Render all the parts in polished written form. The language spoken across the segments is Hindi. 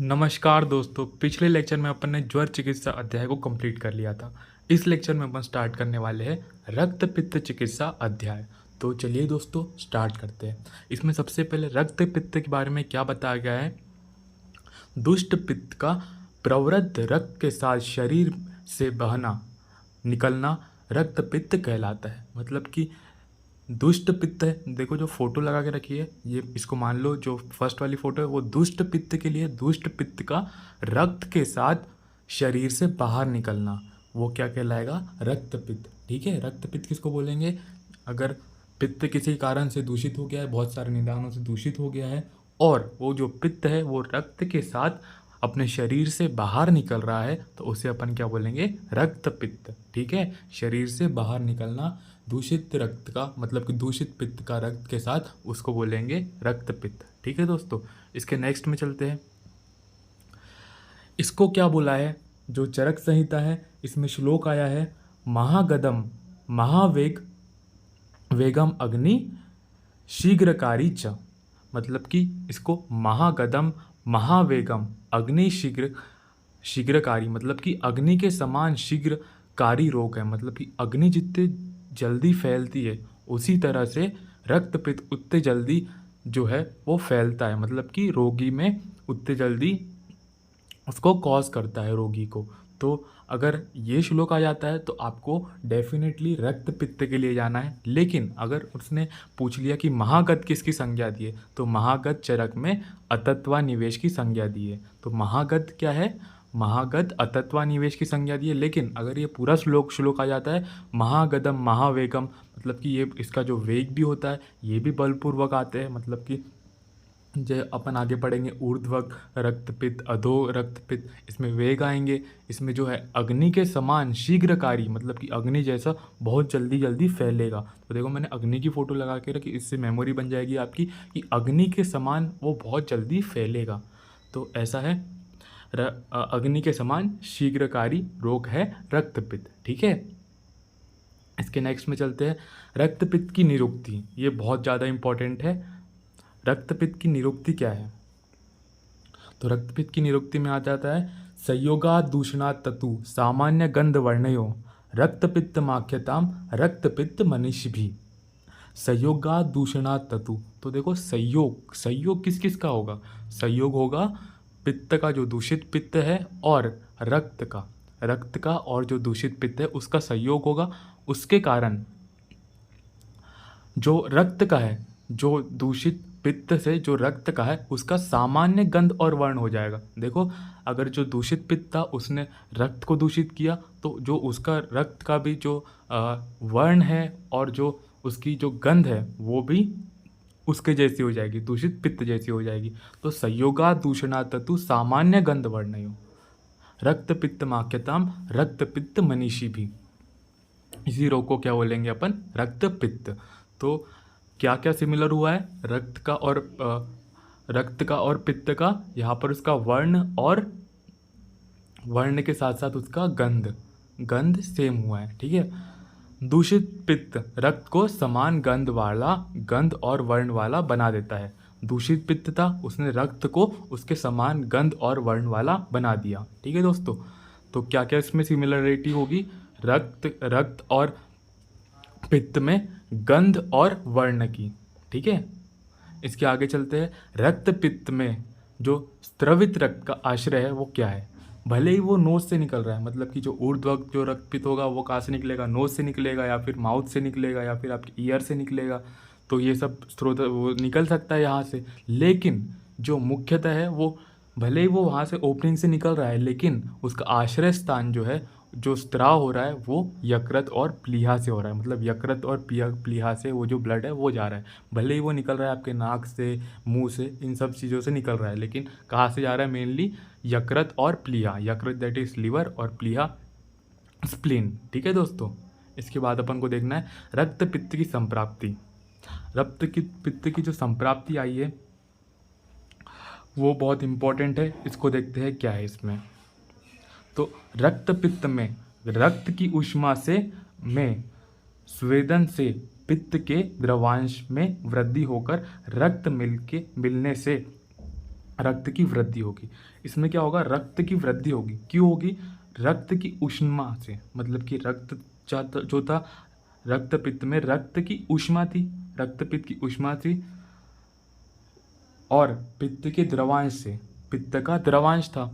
नमस्कार दोस्तों, पिछले लेक्चर में अपन ने ज्वर चिकित्सा अध्याय को कंप्लीट कर लिया था। इस लेक्चर में अपन स्टार्ट करने वाले हैं रक्त पित्त चिकित्सा अध्याय। तो चलिए दोस्तों स्टार्ट करते हैं। इसमें सबसे पहले रक्त पित्त के बारे में क्या बताया गया है। दुष्ट पित्त का प्रवृत्त रक्त के साथ शरीर से बहना निकलना रक्त पित्त कहलाता है। मतलब कि दुष्ट पित्त है, देखो जो फोटो लगा के रखी है ये, इसको मान लो जो फर्स्ट वाली फोटो है वो दुष्ट पित्त के लिए, दुष्ट पित्त का रक्त के साथ शरीर से बाहर निकलना वो क्या कहलाएगा, रक्त पित्त। ठीक है, रक्त पित्त किसको बोलेंगे, अगर पित्त किसी कारण से दूषित हो गया है, बहुत सारे निदानों से दूषित हो गया है और वो जो पित्त है वो रक्त के साथ अपने शरीर से बाहर निकल रहा है तो उसे अपन क्या बोलेंगे, रक्त पित्त। ठीक है, शरीर से बाहर निकलना दूषित रक्त का, मतलब कि दूषित पित्त का रक्त के साथ, उसको बोलेंगे रक्त पित्त। ठीक है दोस्तों, इसके नेक्स्ट में चलते हैं। इसको क्या बोला है, जो चरक संहिता है इसमें श्लोक आया है, महागदम महावेग वेगम अग्नि शीघ्रकारी च। मतलब कि इसको महागदम महावेगम अग्नि शीघ्रकारी, मतलब कि अग्नि के समान शीघ्रकारी रोग है। मतलब कि अग्नि जितने जल्दी फैलती है उसी तरह से रक्तपित्त उतने जल्दी जो है वो फैलता है। मतलब कि रोगी में उतने जल्दी उसको कॉज करता है रोगी को। तो अगर ये श्लोक आ जाता है तो आपको डेफिनेटली रक्त पित्त के लिए जाना है। लेकिन अगर उसने पूछ लिया कि महागत किसकी संज्ञा दी है, तो महागत चरक में अतत्वा निवेश की संज्ञा दी है। तो महागत क्या है, महागत अतत्वा निवेश की संज्ञा दी है। लेकिन अगर ये पूरा श्लोक आ जाता है महागदम महावेगम, मतलब कि ये इसका जो वेग भी होता है ये भी बलपूर्वक आते हैं। मतलब कि जो अपन आगे पढ़ेंगे ऊर्ध्वक रक्तपित्त, अधो रक्तपित्त, इसमें वेग आएंगे। इसमें जो है अग्नि के समान शीघ्रकारी, मतलब कि अग्नि जैसा बहुत जल्दी जल्दी फैलेगा। तो देखो मैंने अग्नि की फ़ोटो लगा के रखी, इससे मेमोरी बन जाएगी आपकी कि अग्नि के समान वो बहुत जल्दी फैलेगा। तो ऐसा है, अग्नि के समान शीघ्रकारी रोग है रक्तपित्त। ठीक है, इसके नेक्स्ट में चलते हैं। रक्तपित्त की निरुक्ति, ये बहुत ज़्यादा इम्पॉर्टेंट है। रक्तपित्त की निरुक्ति क्या है, तो रक्तपित्त की निरुक्ति में आ जाता है, संयोगात् दूषणात् ततु सामान्य गंध वर्णयो रक्तपित्त माख्यताम रक्तपित्त मनीषि भी। संयोगात् दूषणात् ततु, तो देखो संयोग, संयोग किस किस का होगा, संयोग होगा पित्त का जो दूषित पित्त है और रक्त का, रक्त का और जो दूषित पित्त है उसका संयोग होगा। उसके कारण जो रक्त का है, जो दूषित पित्त से जो रक्त का है उसका सामान्य गंध और वर्ण हो जाएगा। देखो अगर जो दूषित पित्त था उसने रक्त को दूषित किया तो जो उसका रक्त का भी जो वर्ण है और जो उसकी जो गंध है वो भी उसके जैसी हो जाएगी, दूषित पित्त जैसी हो जाएगी। तो संयोगा दूषणा ततु सामान्य गंध वर्णयो रक्त पित्त माख्यताम रक्त पित्त मनीषी भी। इसी रोग को क्या बोलेंगे अपन, रक्त पित्त। तो क्या क्या सिमिलर हुआ है रक्त का और पित्त का, यहाँ पर उसका वर्ण और वर्ण के साथ साथ उसका गंध, गंध सेम हुआ है। ठीक है, दूषित पित्त रक्त को समान गंध वाला, गंध और वर्ण वाला बना देता है। दूषित पित्त था उसने रक्त को उसके समान गंध और वर्ण वाला बना दिया। ठीक है दोस्तों, तो क्या क्या इसमें सिमिलरिटी होगी, रक्त और पित्त में गंध और वर्ण की। ठीक है, इसके आगे चलते हैं। रक्त पित्त में जो स्त्रवित रक्त का आश्रय है वो क्या है, भले ही वो नोज से निकल रहा है, मतलब कि जो ऊर्ध्वक जो रक्त पित्त होगा वो कहाँ से निकलेगा, नोज से निकलेगा या फिर माउथ से निकलेगा या फिर आपके ईयर से निकलेगा। तो ये सब स्रोत वो निकल सकता है यहाँ से। लेकिन जो मुख्यतः है वो भले ही वो वहाँ से ओपनिंग से निकल रहा है लेकिन उसका आश्रय स्थान जो है, जो स्त्राव हो रहा है वो यकृत और प्लीहा से हो रहा है। मतलब यकृत और प्लीहा से वो जो ब्लड है वो जा रहा है। भले ही वो निकल रहा है आपके नाक से, मुंह से, इन सब चीज़ों से निकल रहा है, लेकिन कहाँ से जा रहा है, मेनली यकृत और प्लीहा। यकृत दैट इज लिवर और प्लीहा स्प्लीन। ठीक है दोस्तों, इसके बाद अपन को देखना है रक्त पित्त की संप्राप्ति। रक्त की पित्त की जो संप्राप्ति आई है वो बहुत इंपॉर्टेंट है। इसको देखते हैं क्या है इसमें। तो रक्त पित्त में रक्त की ऊष्मा से में स्वेदन से पित्त के द्रवांश में वृद्धि होकर रक्त मिलने से रक्त की वृद्धि होगी। इसमें क्या होगा, रक्त की वृद्धि होगी। क्यों होगी, रक्त की ऊष्मा से, मतलब कि रक्त जो था, रक्त पित्त में रक्त की ऊष्मा थी, रक्त पित्त की ऊष्मा थी, और पित्त के द्रवांश से, पित्त का द्रवांश था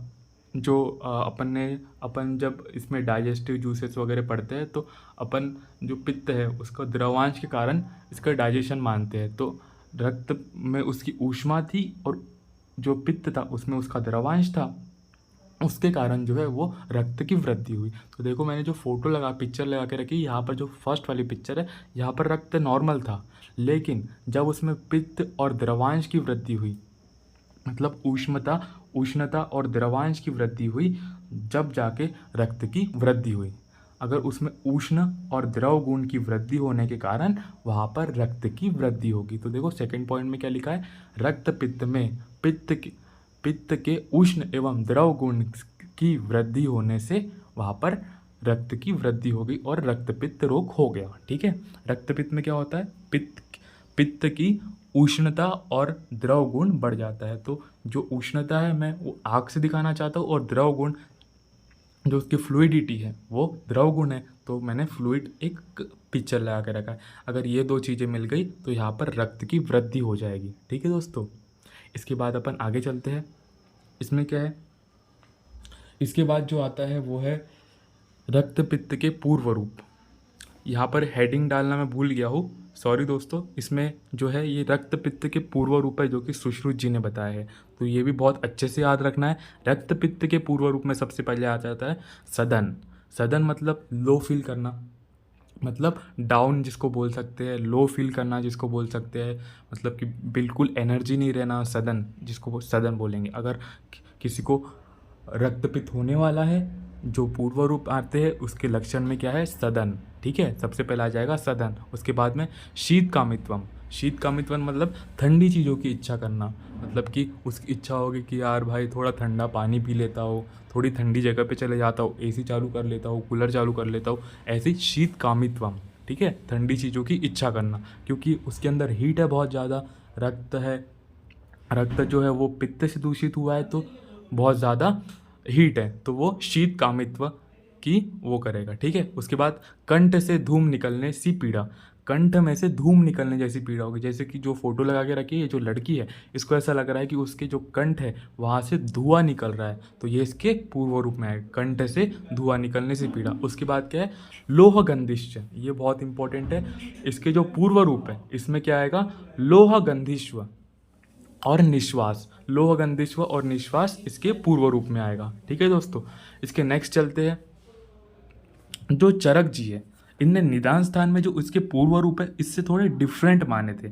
जो अपन जब इसमें डाइजेस्टिव जूसेस वगैरह पढ़ते हैं तो अपन जो पित्त है उसका द्रवांश के कारण इसका डाइजेशन मानते हैं। तो रक्त में उसकी ऊष्मा थी और जो पित्त था उसमें उसका द्रवांश था, उसके कारण जो है वो रक्त की वृद्धि हुई। तो देखो मैंने जो फोटो पिक्चर लगा के रखी, यहाँ पर जो फर्स्ट वाली पिक्चर है यहाँ पर रक्त नॉर्मल था, लेकिन जब उसमें पित्त और द्रवांश की वृद्धि हुई, मतलब उष्णता और द्रवांश की वृद्धि हुई, जब जाके रक्त की वृद्धि हुई। अगर उसमें उष्ण और द्रव गुण की वृद्धि होने के कारण वहाँ पर रक्त की वृद्धि होगी। तो देखो सेकंड पॉइंट में क्या लिखा है, रक्त पित्त में पित्त के उष्ण एवं द्रव गुण की वृद्धि होने से वहाँ पर रक्त की वृद्धि होगी और रक्तपित्त रोग हो गया। ठीक है, रक्तपित्त में क्या होता है, पित्त की उष्णता और द्रव गुण बढ़ जाता है। तो जो उष्णता है मैं वो आग से दिखाना चाहता हूँ, और द्रव गुण जो उसकी फ्लूइडिटी है वो द्रव गुण है, तो मैंने फ्लूइड एक पिक्चर लगा के रखा है। अगर ये दो चीज़ें मिल गई तो यहाँ पर रक्त की वृद्धि हो जाएगी। ठीक है दोस्तों, इसके बाद अपन आगे चलते हैं। इसमें क्या है, इसके बाद जो आता है वो है रक्त पित्त के पूर्व रूप। यहाँ पर हेडिंग डालना मैं भूल गया हूँ, सॉरी दोस्तों। इसमें जो है ये रक्त पित्त के पूर्व रूप है जो कि सुश्रुत जी ने बताया है, तो ये भी बहुत अच्छे से याद रखना है। रक्त पित्त के पूर्व रूप में सबसे पहले आ जाता है सदन। सदन मतलब लो फील करना, मतलब डाउन जिसको बोल सकते हैं, लो फील करना जिसको बोल सकते हैं, मतलब कि बिल्कुल एनर्जी नहीं रहना, सदन जिसको सदन बोलेंगे। अगर किसी को रक्तपित्त होने वाला है, जो पूर्व रूप आते हैं उसके लक्षण में क्या है, सदन। ठीक है, सबसे पहले आ जाएगा सदन। उसके बाद में शीत कामित्वम। शीत कामित्वम मतलब ठंडी चीज़ों की इच्छा करना, मतलब कि उसकी इच्छा होगी कि यार भाई थोड़ा ठंडा पानी पी लेता हो, थोड़ी ठंडी जगह पे चले जाता हो, एसी चालू कर लेता हो, कूलर चालू कर लेता हो, ऐसी शीत कामित्वम। ठीक है, ठंडी चीज़ों की इच्छा करना, क्योंकि उसके अंदर हीट है बहुत ज़्यादा, रक्त है, रक्त जो है वो पित्त से दूषित हुआ है तो बहुत ज़्यादा हीट है, तो वो शीत कामित्व की वो करेगा। ठीक है, उसके बाद कंठ से धूम निकलने सी पीड़ा। कंठ में से धूम निकलने जैसी पीड़ा होगी, जैसे कि जो फोटो लगा के रखी है ये जो लड़की है, इसको ऐसा लग रहा है कि उसके जो कंठ है वहाँ से धुआं निकल रहा है, तो ये इसके पूर्व रूप में है, कंठ से धुआं निकलने से पीड़ा। उसके बाद क्या है, लोह गंधिश्च, ये बहुत इंपॉर्टेंट है। इसके जो पूर्व रूप है इसमें क्या आएगा, लोह गंधिश्व और निश्वास। लोह गंधिश्व और निश्वास इसके पूर्व रूप में आएगा। ठीक है दोस्तों, इसके नेक्स्ट चलते हैं। जो चरक जी है, इनने निदान स्थान में जो इसके पूर्व रूप है इससे थोड़े डिफरेंट माने थे,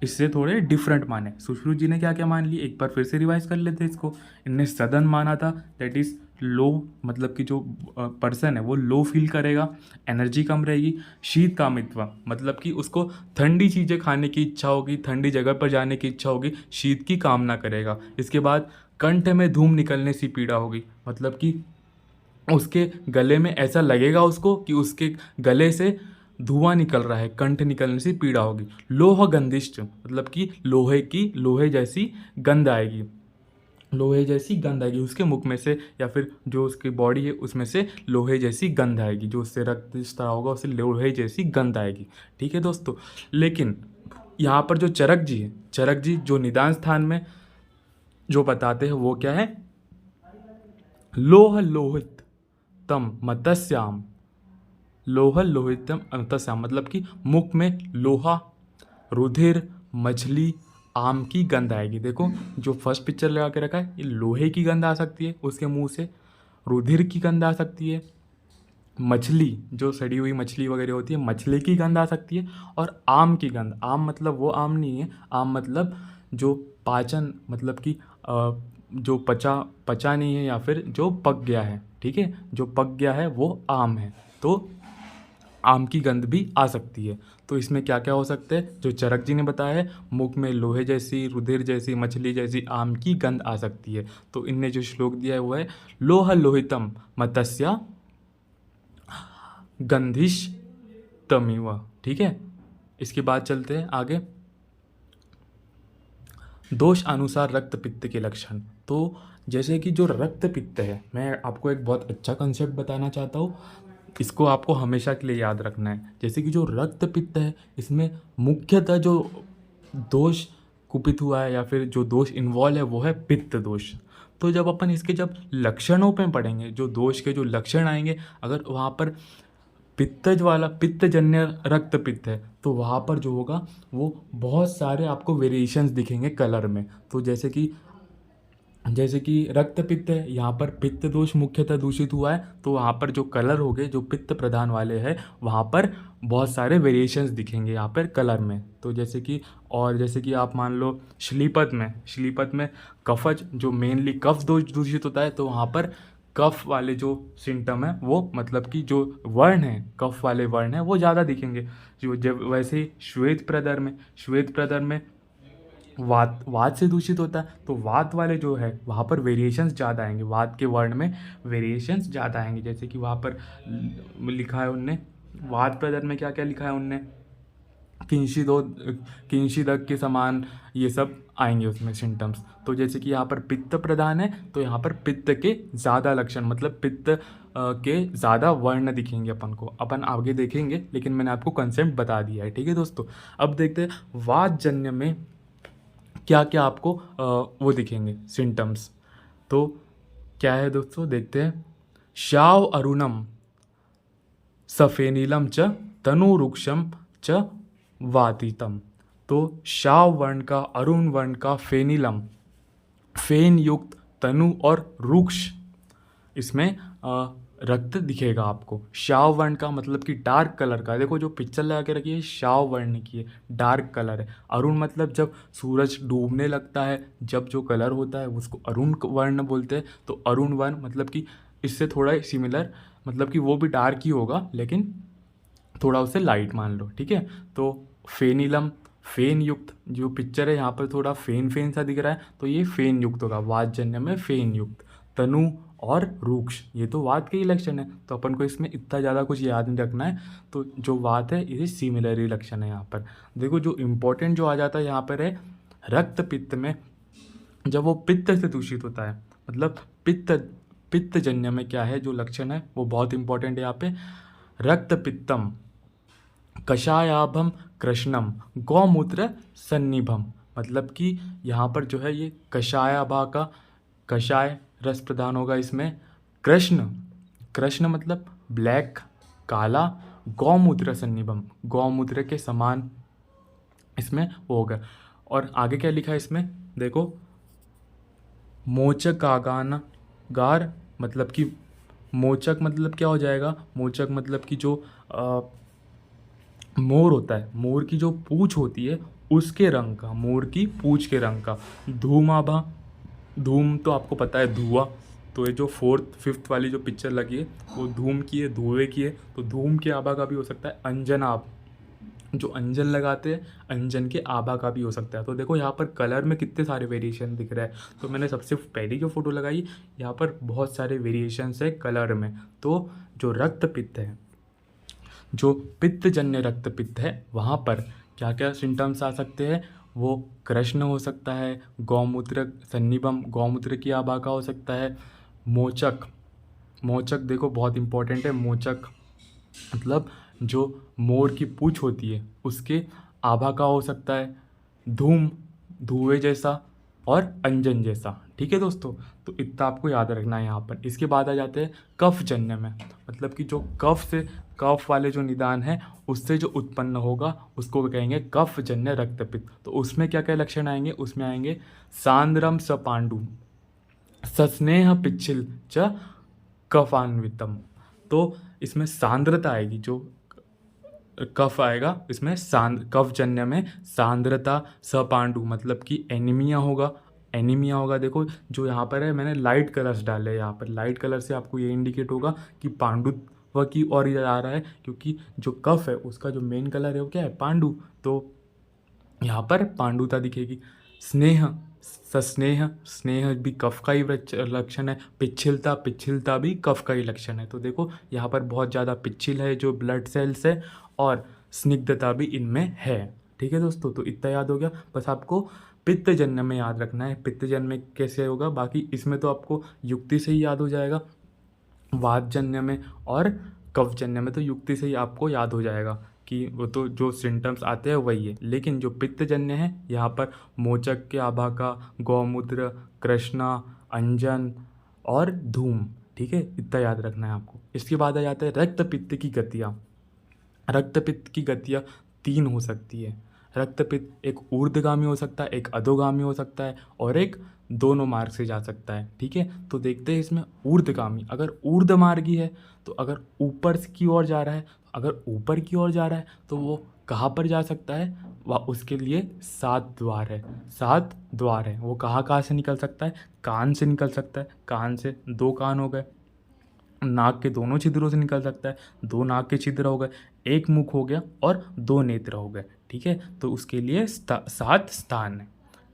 इससे थोड़े डिफरेंट माने। सुश्रुत जी ने क्या क्या मान लिए, एक बार फिर से रिवाइज कर लेते हैं इसको। इनने सदन माना था, दैट इज लो, मतलब कि जो पर्सन है वो लो फील करेगा, एनर्जी कम रहेगी। शीत कामित्व मतलब कि उसको ठंडी चीज़ें खाने की इच्छा होगी, ठंडी जगह पर जाने की इच्छा होगी, शीत की कामना करेगा। इसके बाद कंठ में धूम निकलने सी पीड़ा होगी, मतलब कि उसके गले में ऐसा लगेगा उसको कि उसके गले से धुआं निकल रहा है, कंठ निकलने से पीड़ा होगी। लोह गंधिष्ठ मतलब कि लोहे जैसी गंध आएगी, लोहे जैसी गंध आएगी उसके मुख में से, या फिर जो उसकी बॉडी है उसमें से लोहे जैसी गंध आएगी, जो उससे रक्त स्त्राव होगा उससे लोहे जैसी गंध आएगी। ठीक है दोस्तों, लेकिन यहाँ पर जो चरक जी है, चरक जी जो निदान स्थान में जो बताते हैं वो क्या है, लोह लोहित तम मत्स्याम, लोह लोहितम मत्स्याम मतलब कि मुख में लोहा, रुधिर, मछली, आम की गंध आएगी। देखो जो फर्स्ट पिक्चर लगा के रखा है, ये लोहे की गंध आ सकती है उसके मुंह से, रुधिर की गंध आ सकती है, मछली जो सड़ी हुई मछली वगैरह होती है मछली की गंध आ सकती है, और आम की गंध। आम मतलब वो आम नहीं है, आम मतलब जो पाचन, मतलब कि जो पचा नहीं है या फिर जो पक गया है। ठीक है, जो पक गया है वो आम है, तो आम की गंध भी आ सकती है। तो इसमें क्या क्या हो सकता है, जो चरक जी ने बताया है, मुख में लोहे जैसी, रुधिर जैसी, मछली जैसी, आम की गंध आ सकती है। तो इनने जो श्लोक दिया है वो है लोह लोहितम मत्स्य गंधिश तमिव। ठीक है, इसके बाद चलते हैं आगे। दोष अनुसार रक्त पित्त के लक्षण। तो जैसे कि जो रक्त पित्त है, मैं आपको एक बहुत अच्छा कंसेप्ट बताना चाहता हूँ, इसको आपको हमेशा के लिए याद रखना है। जैसे कि जो रक्त पित्त है, इसमें मुख्यतः जो दोष कुपित हुआ है या फिर जो दोष इन्वॉल्व है वो है पित्त दोष। तो जब अपन इसके जब लक्षणों पे पढ़ेंगे, जो दोष के जो लक्षण आएंगे, अगर वहाँ पर पित्तज वाला पित्तजन्य रक्त पित्त है तो वहाँ पर जो होगा वो बहुत सारे आपको वेरिएशंस दिखेंगे कलर में। तो जैसे कि रक्त पित्त है, यहाँ पर पित्त दोष मुख्यतः दूषित हुआ है, तो वहाँ पर जो कलर हो गए जो पित्त प्रधान वाले हैं वहाँ पर बहुत सारे वेरिएशंस दिखेंगे यहाँ पर कलर में। तो जैसे कि आप मान लो श्लीपत में कफज जो मेनली कफ दोष दूषित होता है, तो वहाँ पर कफ वाले जो सिम्टम है वो मतलब कि जो वर्ण है कफ वाले वर्ण है वो ज़्यादा दिखेंगे। जो जब वैसे ही श्वेत प्रदर में वात से दूषित होता है, तो वात वाले जो है वहाँ पर वेरिएशंस ज़्यादा आएंगे, वात के वर्ण में वेरिएशंस ज़्यादा आएंगे। जैसे कि वहाँ पर लिखा है उनने वात प्रदर में क्या क्या लिखा है उनने, किंशिदक के समान ये सब आएंगे उसमें सिम्टम्स। तो जैसे कि यहाँ पर पित्त प्रधान है तो यहाँ पर पित्त के ज़्यादा लक्षण मतलब पित्त के ज़्यादा वर्ण दिखेंगे अपन को, अपन आगे देखेंगे, लेकिन मैंने आपको कंसेप्ट बता दिया है। ठीक है दोस्तों, अब देखते हैं वातजन्य में क्या क्या आपको वो दिखेंगे सिम्टम्स। तो क्या है दोस्तों, देखते हैं। शाव अरुणम सफेनीलम च तनुरुक्षम च वातितम। तो शाव वर्ण का, अरुण वर्ण का, फेनीलम फेन युक्त, तनु और रुक्ष, इसमें रक्त दिखेगा आपको। शाव वर्ण का मतलब कि डार्क कलर का, देखो जो पिक्चर लगा के रखी है शाव वर्ण की है, डार्क कलर है। अरुण मतलब जब सूरज डूबने लगता है जब जो कलर होता है उसको अरुण वर्ण बोलते हैं। तो अरुण वर्ण मतलब कि इससे थोड़ा सिमिलर, मतलब कि वो भी डार्क ही होगा लेकिन थोड़ा उसे लाइट मान लो। ठीक है, तो फेनीलम फेन युक्त, जो पिक्चर है यहाँ पर थोड़ा फेन सा दिख रहा है तो ये फेन युक्त होगा, वातजन्य में फेन युक्त। तनु और रूक्ष ये तो वात के ही लक्षण है, तो अपन को इसमें इतना ज़्यादा कुछ याद नहीं रखना है। तो जो वात है ये सिमिलर ही लक्षण है यहाँ पर। देखो जो इम्पोर्टेंट जो आ जाता है यहाँ पर है रक्त पित्त में, जब वो पित्त से दूषित होता है, मतलब पित्तजन्य में क्या है जो लक्षण है वो बहुत इंपॉर्टेंट है यहाँ पे। रक्त पित्तम कषायाभम कृष्णम गौमूत्र सन्निभम, मतलब कि यहाँ पर जो है ये कषायाभा का कषाय रस प्रदान होगा इसमें। कृष्ण मतलब ब्लैक काला, गौमूत्र सन्निभम गौमूत्र के समान इसमें वो होगा। और आगे क्या लिखा है इसमें देखो, मोचकागार मतलब कि मोचक मतलब क्या हो जाएगा, मोचक मतलब कि जो मोर होता है, मोर की जो पूंछ होती है उसके रंग का, मोर की पूंछ के रंग का। धूमाभा, धूम तो आपको पता है धुआं, तो ये जो 4th 5th वाली जो पिक्चर लगी है वो धूम की है, धुएं की है, तो धूम के आभा का भी हो सकता है। अंजन आभ, जो अंजन लगाते हैं अंजन के आभा का भी हो सकता है। तो देखो यहाँ पर कलर में कितने सारे वेरिएशन दिख रहे हैं। तो मैंने सबसे पहली जो फोटो लगाई यहाँ पर बहुत सारे वेरिएशंस है कलर में। तो जो रक्त पित्त है, जो पित्तजन्य रक्त पित्त है, वहाँ पर क्या क्या सिम्टम्स आ सकते हैं, वो कृष्ण हो सकता है, गौमूत्र सन्निभम गौमूत्र की आभा का हो सकता है। मोचक देखो बहुत इंपॉर्टेंट है, मोचक मतलब जो मोर की पूंछ होती है उसके आभा का हो सकता है। धुएं जैसा और अंजन जैसा। ठीक है दोस्तों, तो इतना आपको याद रखना है यहाँ पर। इसके बाद आ जाते हैं कफजन्य में, मतलब कि जो कफ वाले जो निदान है उससे जो उत्पन्न होगा उसको कहेंगे कफजन्य रक्तपित्त। तो उसमें क्या क्या लक्षण आएंगे, उसमें आएंगे सांद्रम सपांडु सस्नेह पिच्छिल च कफान्वितम। तो इसमें सांद्रता आएगी, जो कफ आएगा इसमें कफजन्य में सांद्रता, सपांडु मतलब कि एनीमिया होगा। देखो जो यहाँ पर है मैंने लाइट कलर्स डाले हैं, यहाँ पर लाइट कलर से आपको ये इंडिकेट होगा कि पांडुत्व की ओर जा रहा है, क्योंकि जो कफ है उसका जो मेन कलर है वो क्या है, पांडु, तो यहाँ पर पांडुता दिखेगी। स्नेह भी कफ का ही लक्षण है। पिच्छिलता भी कफ का ही लक्षण है। तो देखो यहाँ पर बहुत ज़्यादा पिच्छिल है जो ब्लड सेल्स है, और स्निग्धता भी इनमें है। ठीक है दोस्तों, तो इतना याद हो गया। बस आपको पित्तजन्य में याद रखना है। पित्तजन्य में कैसे होगा, बाकी इसमें तो आपको युक्ति से ही याद हो जाएगा। वातजन्य में और कफजन्य में तो युक्ति से ही आपको याद हो जाएगा कि वो तो जो सिम्टम्स आते हैं वही है। लेकिन जो पित्तजन्य है, यहाँ पर मोचक के आभाका, गौमूत्र, कृष्णा, अंजन और धूम, ठीक है, इतना याद रखना है आपको। इसके बाद आ जाता है रक्त पित्त की गतियाँ। रक्त पित्त की गतियाँ 3 हो सकती है। रक्त पित्त एक ऊर्ध्वगामी हो सकता है, एक अधोगामी हो सकता है और एक दोनों मार्ग से जा सकता है, ठीक है। तो देखते हैं इसमें ऊर्ध्वगामी, अगर ऊर्ध्वमार्गी है तो अगर ऊपर की ओर जा रहा है, अगर ऊपर की ओर जा रहा है तो वो कहाँ पर जा सकता है, वह उसके लिए 7 द्वार है। 7 द्वार है। वो कहाँ कहाँ से निकल सकता है, कान से निकल सकता है, कान से 2 कान हो गए, नाक के दोनों छिद्रों से निकल सकता है, 2 नाक के छिद्र हो गए, 1 मुख हो गया और 2 नेत्र हो गए, ठीक है। तो उसके लिए 7 स्थान है,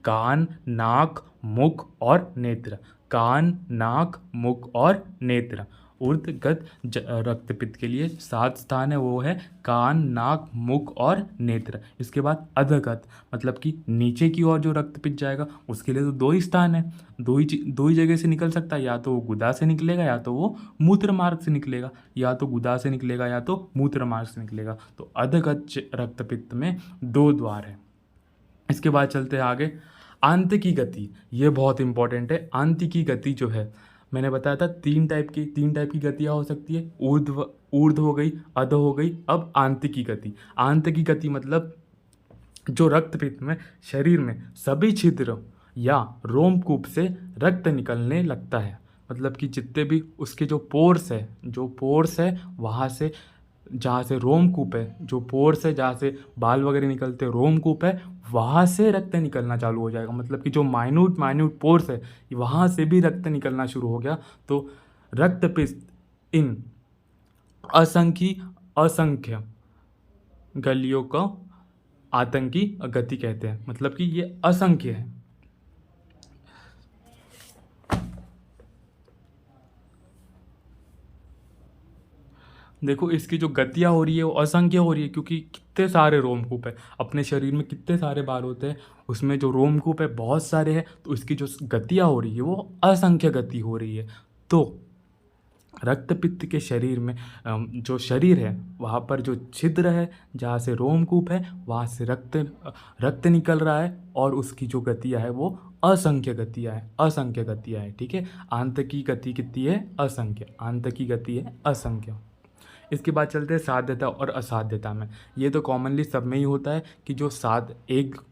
कान, नाक, मुख और नेत्र। कान, नाक, मुख और नेत्र। ऊर्ध्वगत रक्तपित्त के लिए 7 स्थान है, वो है कान, नाक, मुख और नेत्र। इसके बाद अधगत मतलब कि नीचे की ओर जो रक्तपित्त जाएगा उसके लिए तो 2 ही स्थान है, दो ही जगह से निकल सकता है, या तो वो गुदा से निकलेगा या तो वो मूत्र मार्ग से निकलेगा, या तो गुदा से निकलेगा या तो मूत्र मार्ग से निकलेगा। तो अधगत रक्तपित्त में 2 द्वार है। इसके बाद चलते हैं आगे। आंत की गति, ये बहुत इंपॉर्टेंट है। आंत की गति जो है, मैंने बताया था 3 टाइप की गतियाँ हो सकती है। ऊर्ध्व हो गई, अध हो गई, अब आंत की गति। आंत की गति मतलब जो रक्तपित्त में शरीर में सभी छिद्र या रोमकूप से रक्त निकलने लगता है, मतलब कि जितने भी उसके जो पोर्स है वहाँ से, जहाँ से रोमकूप है, जो पोर्स है जहाँ से बाल वगैरह निकलते हैं, रोमकूप है, वहाँ से रक्त निकलना चालू हो जाएगा। मतलब कि जो माइन्यूट पोर्स है वहाँ से भी रक्त निकलना शुरू हो गया। तो रक्तपित्त इन असंख्य गलियों को आतंकी गति कहते हैं, मतलब कि ये असंख्य है। देखो इसकी जो गतियाँ हो रही है वो असंख्य हो रही है, क्योंकि कितने सारे रोमकूप है अपने शरीर में, कितने सारे बाल होते हैं, उसमें जो रोमकूप है बहुत सारे हैं, तो इसकी जो गतियाँ हो रही है वो असंख्य गति हो रही है। तो रक्तपित्त के शरीर में जो शरीर है वहाँ पर जो छिद्र है जहाँ से रोमकूप है वहाँ से रक्त निकल रहा है, और उसकी जो गतियाँ है वो असंख्य गतियाँ है, ठीक है। आंत की गति कितनी है, असंख्य। आंत की गति है असंख्य। इसके बाद चलते हैं साध्यता और असाध्यता में। ये तो कॉमनली सब में ही होता है कि जो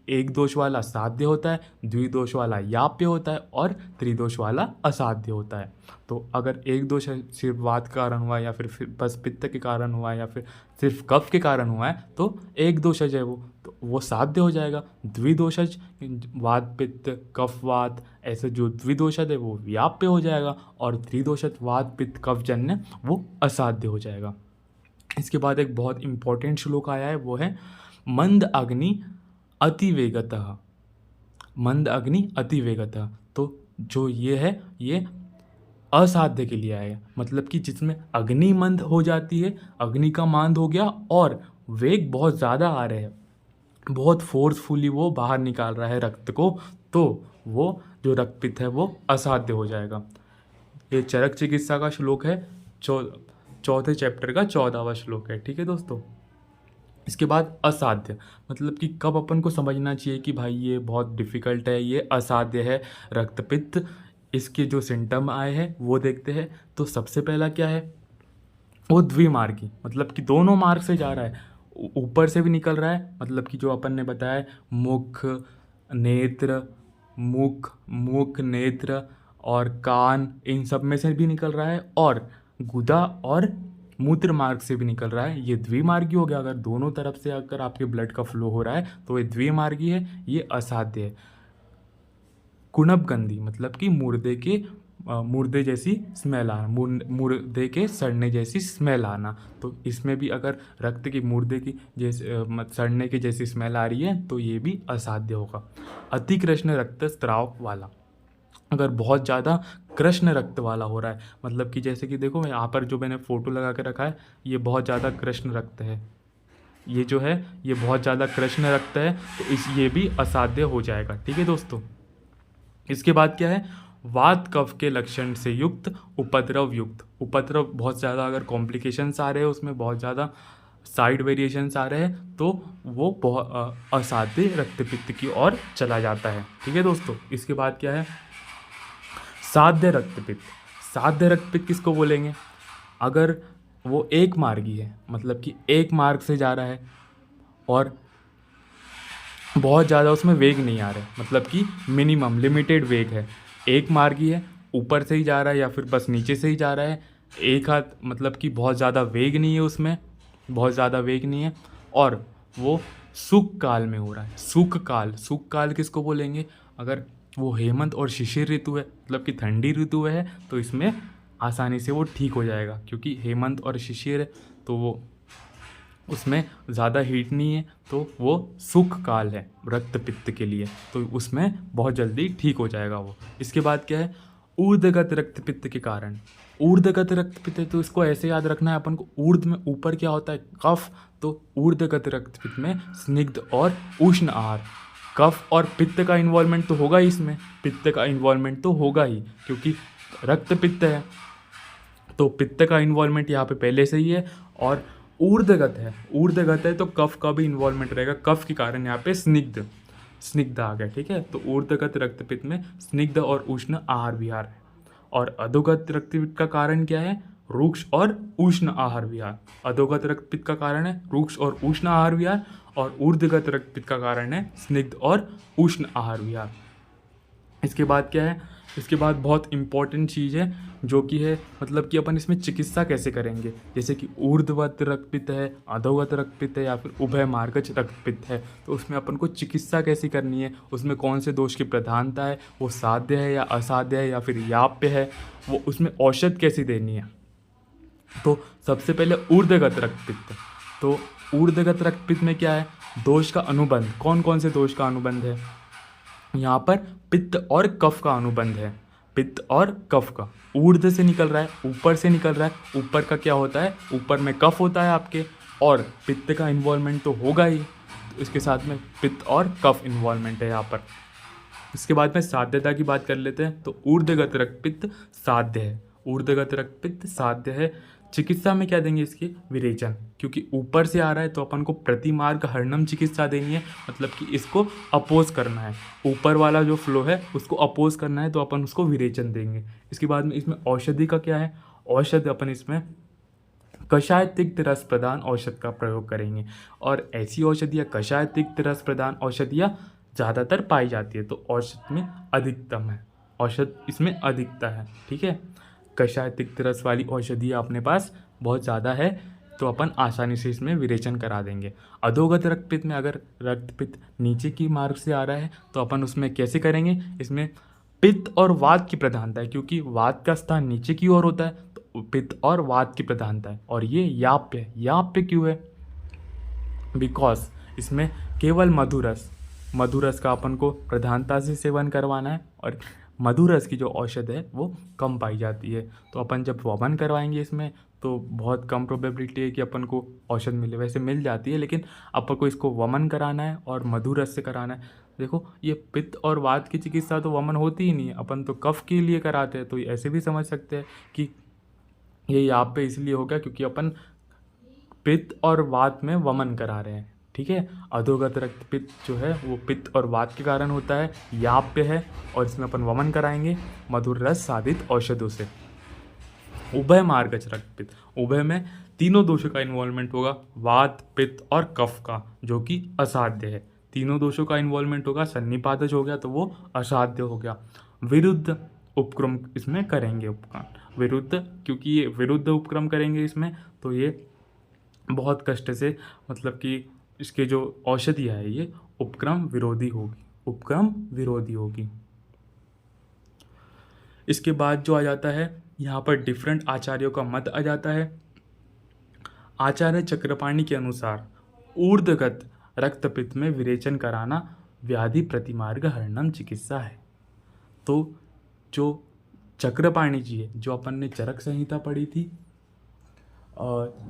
एक दोष वाला साध्य होता है, द्विदोष वाला याप्य होता है और त्रिदोष वाला असाध्य होता है। तो अगर एक दोष सिर्फ वात के कारण हुआ या फिर बस पित्त के कारण हुआ या फिर सिर्फ कफ के कारण हुआ है तो एक दोषज है वो साध्य हो जाएगा। द्विदोषज वात पित्त कफ वात ऐसे जो द्विदोषज है वो व्याप्य हो जाएगा, और त्रिदोषज वात पित्त कफ जन्य वो असाध्य हो जाएगा। इसके बाद एक बहुत इंपॉर्टेंट श्लोक आया है, वो है मंद अग्नि अतिवेगतः। मंद अग्नि अतिवेगतः, तो जो ये है ये असाध्य के लिए आया, मतलब कि जिसमें अग्नि मंद हो जाती है, अग्नि का मंद हो गया और वेग बहुत ज़्यादा आ रहे हैं, बहुत फोर्सफुली वो बाहर निकाल रहा है रक्त को, तो वो जो रक्तपित्त है वो असाध्य हो जाएगा। ये चरक चिकित्सा का श्लोक है, चौथे चैप्टर का 14वां श्लोक है, ठीक है दोस्तों। इसके बाद असाध्य, मतलब कि कब अपन को समझना चाहिए कि भाई ये बहुत डिफ़िकल्ट है, ये असाध्य है रक्तपित्त। इसके जो सिम्टम आए हैं वो देखते हैं। तो सबसे पहला क्या है, वो द्विमार्गी, मतलब कि दोनों मार्ग से जा रहा है, ऊपर से भी निकल रहा है, मतलब कि जो अपन ने बताया मुख नेत्र और कान, इन सब में से भी निकल रहा है, और गुदा और मूत्र मार्ग से भी निकल रहा है। ये द्विमार्गी हो गया। अगर दोनों तरफ से अगर आपके ब्लड का फ्लो हो रहा है तो ये द्विमार्गी है, ये असाध्य है। कुणपगंधी, मतलब कि मुर्दे जैसी स्मेल आना, मुर्दे के सड़ने जैसी स्मेल आना। तो इसमें भी अगर रक्त की मुर्दे की जैसे सड़ने की जैसी स्मेल आ रही है तो ये भी असाध्य होगा। अति कृष्ण रक्तस्राव वाला, अगर बहुत ज़्यादा कृष्ण रक्त वाला हो रहा है, मतलब कि जैसे कि देखो यहाँ पर जो मैंने फ़ोटो लगा के रखा है ये बहुत ज़्यादा कृष्ण रक्त है, ये जो है ये बहुत ज़्यादा कृष्ण रक्त है, तो ये भी असाध्य हो जाएगा। ठीक है दोस्तों। इसके बाद क्या है, वात कफ के लक्षण से युक्त उपद्रव युक्त। उपद्रव बहुत ज़्यादा अगर कॉम्प्लिकेशंस आ रहे हैं, उसमें बहुत ज़्यादा साइड वेरिएशंस आ रहे हैं, तो वो बहुत असाध्य रक्तपित्त की ओर चला जाता है। ठीक है दोस्तों। इसके बाद क्या है, साध्य रक्तपित्त। साध्य रक्तपित्त किसको बोलेंगे, अगर वो एक मार्गी है, मतलब कि एक मार्ग से जा रहा है और बहुत ज़्यादा उसमें वेग नहीं आ रहा है, मतलब कि मिनिमम लिमिटेड वेग है, एक मार्गी है, ऊपर से ही जा रहा है या फिर बस नीचे से ही जा रहा है, एक हाथ, मतलब कि बहुत ज़्यादा वेग नहीं है उसमें, बहुत ज़्यादा वेग नहीं है, और वो सुख काल में हो रहा है। सुख काल, सुख काल किसको बोलेंगे, अगर वो हेमंत और शिशिर ऋतु है, मतलब कि ठंडी ऋतु है, तो इसमें आसानी से वो ठीक हो जाएगा, क्योंकि हेमंत और शिशिर है तो वो उसमें ज़्यादा हीट नहीं है, तो वो सुख काल है रक्तपित्त के लिए, तो उसमें बहुत जल्दी ठीक हो जाएगा वो। इसके बाद क्या है, ऊर्ध्वगत रक्तपित्त के कारण। ऊर्ध्वगत रक्तपित्त है तो इसको ऐसे याद रखना है अपन को, ऊर्ध्व में ऊपर क्या होता है, कफ, तो ऊर्ध्वगत रक्तपित्त में स्निग्ध और उष्ण आहार। कफ और पित्त का इन्वॉल्वमेंट तो होगा ही इसमें, पित्त का इन्वॉल्वमेंट तो होगा ही, क्योंकि रक्तपित्त है तो पित्त का इन्वॉल्वमेंट यहाँ पे पहले से ही है। और ऊर्ध्वगत है, ऊर्ध्वगत है तो कफ का भी इन्वॉल्वमेंट रहेगा, कफ के कारण यहाँ पे स्निग्ध, स्निग्ध आ गया। ठीक है, तो ऊर्ध्वगत रक्तपित्त में स्निग्ध और उष्ण आहार विहार है। और अधोगत रक्तपित्त का कारण क्या है, रूक्ष और उष्ण आहार विहार। अधोगत रक्तपित्त का कारण है रूक्ष और उष्ण आहार विहार, और ऊर्ध्वगत रक्तपित्त का कारण है स्निग्ध और उष्ण आहार विहार। इसके बाद क्या है, इसके बाद बहुत इंपॉर्टेंट चीज़ है जो कि है, मतलब कि अपन इसमें चिकित्सा कैसे करेंगे, जैसे कि ऊर्ध्वगत रक्तपित्त है, अधोगत रक्तपित्त है या फिर उभय मार्गज रक्तपित्त है, तो उसमें अपन को चिकित्सा कैसी करनी है, उसमें कौन से दोष की प्रधानता है, वो साध्य है या असाध्य है या फिर याप्य है, वो उसमें औषध कैसी देनी है। तो सबसे पहले ऊर्ध्वगत रक्तपित्त। तो ऊर्ध्वगत रक्तपित्त में क्या है, दोष का अनुबंध, कौन कौन से दोष का अनुबंध है, यहाँ पर पित्त और कफ का अनुबंध है, पित्त और कफ का। ऊर्ध्व से निकल रहा है, ऊपर से निकल रहा है, ऊपर का क्या होता है, ऊपर में कफ होता है आपके, और पित्त का इन्वॉल्वमेंट तो होगा ही, तो इसके साथ में पित्त और कफ इन्वॉल्वमेंट है यहाँ पर। इसके बाद में साध्यता की बात कर लेते हैं, तो ऊर्ध्वगत रक्तपित्त साध्य है, ऊर्ध्वगत रक्तपित्त साध्य है। चिकित्सा में क्या देंगे इसकी, विरेचन, क्योंकि ऊपर से आ रहा है तो अपन को प्रतिमार्ग हरणम चिकित्सा देनी है, मतलब कि इसको अपोज करना है, ऊपर वाला जो फ्लो है उसको अपोज करना है, तो अपन उसको विरेचन देंगे। इसके बाद में इसमें औषधि का क्या है, औषध अपन इसमें कषाय तिक्त रस प्रदान औषध का प्रयोग करेंगे, और ऐसी औषधियाँ कषाय तिक्त रस प्रदान औषधियाँ ज़्यादातर पाई जाती है, तो औषध में अधिकतम है, औषध इसमें अधिकता है। ठीक है, कषाय तिक्त रस वाली औषधि अपने पास बहुत ज़्यादा है, तो अपन आसानी से इसमें विरेचन करा देंगे। अधोगत रक्तपित्त में अगर रक्तपित्त नीचे की मार्ग से आ रहा है तो अपन उसमें कैसे करेंगे, इसमें पित्त और वात की प्रधानता है, क्योंकि वात का स्थान नीचे की ओर होता है, तो पित्त और वात की प्रधानता है। और ये याप्य है, याप्य क्यों है, बिकॉज इसमें केवल मधुरस, मधुरस का अपन को प्रधानता से सेवन करवाना है, और मधुरस की जो औषध है वो कम पाई जाती है, तो अपन जब वमन करवाएंगे इसमें तो बहुत कम प्रोबेबिलिटी है कि अपन को औषध मिले, वैसे मिल जाती है, लेकिन अपन को इसको वमन कराना है और मधुरस से कराना है। देखो ये पित्त और वात की चिकित्सा तो वमन होती ही नहीं है, अपन तो कफ के लिए कराते हैं, तो ऐसे भी समझ सकते हैं कि ये यहाँ पे इसलिए होगा क्योंकि अपन पित्त और वात में वमन करा रहे हैं। ठीक है, अधोगत रक्तपित्त जो है वो पित्त और वात के कारण होता है, याप्य है, और इसमें अपन वमन कराएंगे मधुर रस साधित औषधों से। उभय मार्गज रक्तपित्त, उभय में तीनों दोषों का इन्वॉल्वमेंट होगा, वात, पित्त और कफ का, जो कि असाध्य है। तीनों दोषों का इन्वॉल्वमेंट होगा, सन्निपातज हो गया तो वो असाध्य हो गया। विरुद्ध उपक्रम इसमें करेंगे, उपक्रम विरुद्ध, क्योंकि ये विरुद्ध उपक्रम करेंगे इसमें, तो ये बहुत कष्ट से, मतलब कि इसके जो औषधियाँ है ये उपक्रम विरोधी होगी, उपक्रम विरोधी होगी। इसके बाद जो आ जाता है यहाँ पर डिफरेंट आचार्यों का मत आ जाता है। आचार्य चक्रपाणी के अनुसार ऊर्ध्वगत रक्तपित्त में विरेचन कराना व्याधि प्रतिमार्ग हरणम चिकित्सा है। तो जो चक्रपाणी जी है, जो अपन ने चरक संहिता पढ़ी थी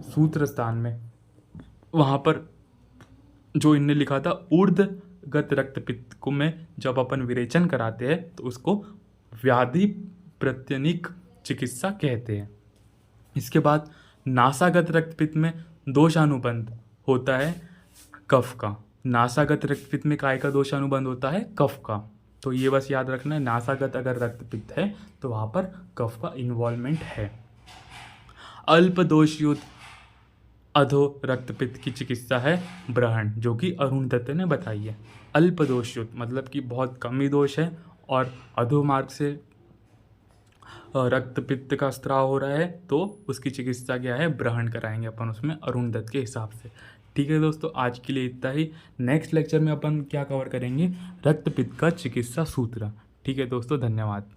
सूत्र स्थान में, वहाँ पर जो इनने लिखा था, ऊर्ध्वगत रक्तपित्त को में जब अपन विरेचन कराते हैं तो उसको व्याधि प्रत्यनिक चिकित्सा कहते हैं। इसके बाद नासागत रक्तपित्त में दोषानुबंध होता है कफ का। नासागत रक्तपित्त में काय का दोषानुबंध होता है? कफ का। तो ये बस याद रखना है, नासागत अगर रक्तपित्त है तो वहाँ पर कफ का इन्वॉल्वमेंट है। अल्प दोषयुक्त अधो रक्तपित्त की चिकित्सा है ब्रहण, जो कि अरुण दत्त ने बताई है। अल्प दोषयुक्त मतलब कि बहुत कम ही दोष है और अधो मार्ग से रक्तपित्त का स्त्राव हो रहा है, तो उसकी चिकित्सा क्या है? ब्रहण कराएंगे अपन उसमें अरुण दत्त के हिसाब से। ठीक है दोस्तों, आज के लिए इतना ही। नेक्स्ट लेक्चर में अपन क्या कवर करेंगे? रक्तपित्त का चिकित्सा सूत्र। ठीक है दोस्तों, धन्यवाद।